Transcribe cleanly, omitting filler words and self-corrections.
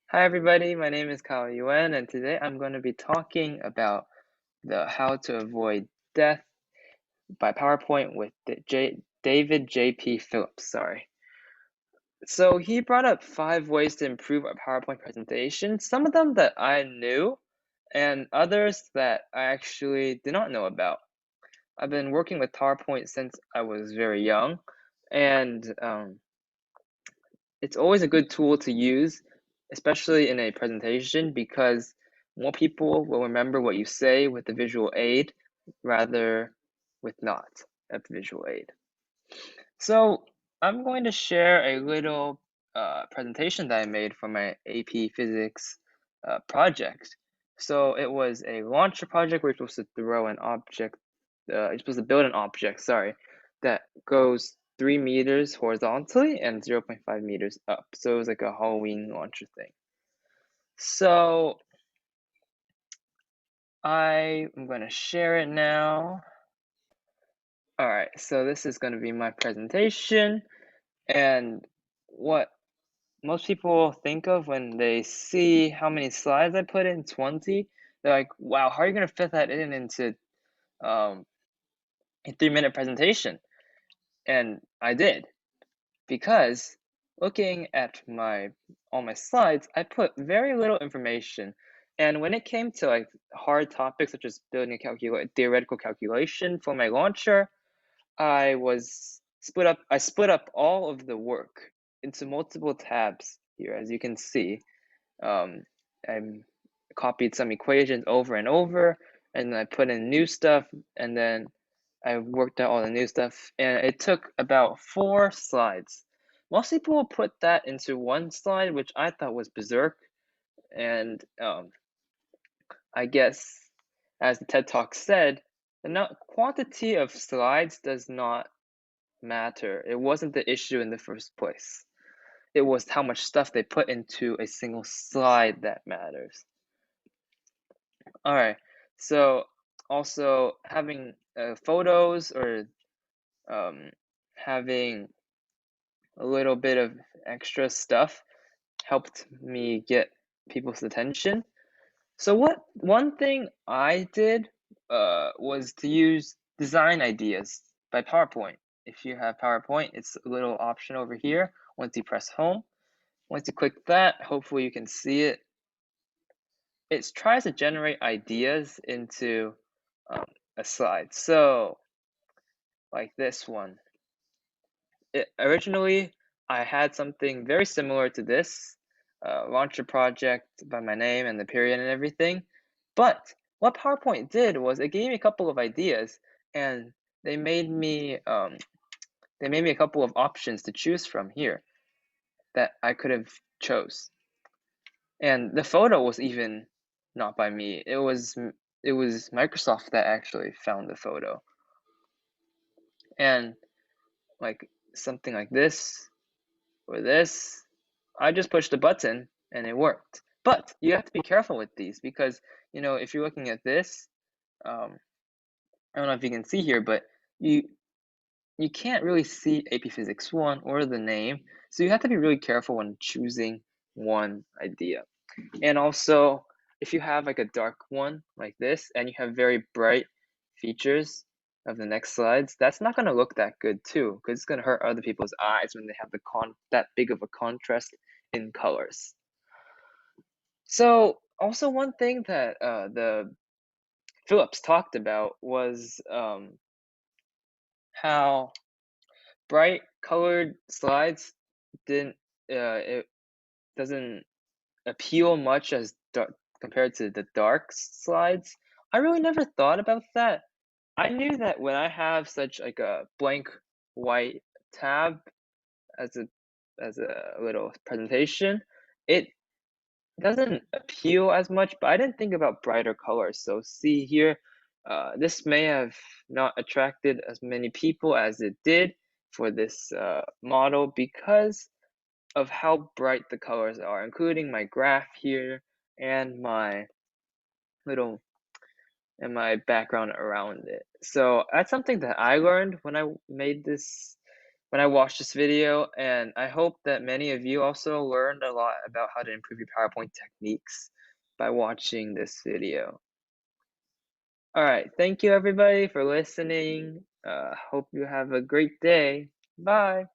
Hi everybody, my name is Kyle Yuen, and today I'm going to be talking about the how to avoid death by PowerPoint with David J.P. Phillips. Sorry. So he brought up 5 ways to improve a PowerPoint presentation. Some of them that I knew, and others that I actually did not know about. I've been working with PowerPoint since I was very young, and it's always a good tool to use, especially in a presentation, because more people will remember what you say with the visual aid rather with not a visual aid. So I'm going to share a little presentation that I made for my AP Physics project. So it was a launcher project where you're supposed to throw an object, you're supposed to build an object, sorry, that goes 3 meters horizontally and 0.5 meters up. So it was like a Halloween launcher thing. So I am going to share it now. All right, so this is going to be my presentation, and what most people think of when they see how many slides I put in, 20, they're like, wow, how are you going to fit that into a 3-minute presentation? And I did, because looking at all my slides, I put very little information. And when it came to like hard topics such as building a theoretical calculation for my launcher, I split up all of the work into multiple tabs here, as you can see. I copied some equations over and over, and I put in new stuff, and then I worked out all the new stuff, and it took about 4 slides. Most people will put that into 1 slide, which I thought was berserk, and I guess, as the TED Talk said, the quantity of slides does not matter. It wasn't the issue in the first place. It was how much stuff they put into a single slide that matters. All right, so also having photos or having a little bit of extra stuff helped me get people's attention. So one thing I did was to use design ideas by PowerPoint. If you have PowerPoint, it's a little option over here once you press home. Once you click that, hopefully you can see it. It tries to generate ideas into a slide. So, like this one. Originally, I had something very similar to this, launch a project by my name and the period and everything. But what PowerPoint did was it gave me a couple of ideas, and they made me a couple of options to choose from here that I could have chose. And the photo was even not by me. It was Microsoft that actually found the photo. And like something like this or this, I just pushed a button and it worked. But you have to be careful with these because, if you're looking at this, I don't know if you can see here, but you can't really see AP Physics 1 or the name. So you have to be really careful when choosing one idea. And also, if you have like a dark one like this and you have very bright features of the next slides, that's not going to look that good too, because it's going to hurt other people's eyes when they have that big of a contrast in colors. So also one thing that the Phillips talked about was how bright colored slides it doesn't appeal much as compared to the dark slides. I really never thought about that. I knew that when I have such like a blank white tab as a little presentation, it doesn't appeal as much, but I didn't think about brighter colors. So see here, this may have not attracted as many people as it did for this model because of how bright the colors are, including my graph here and my background around it. So that's something that I learned when I made this when I watched this video, and I hope that many of you also learned a lot about how to improve your PowerPoint techniques by watching this video. All right, thank you everybody for listening. Hope you have a great day. Bye.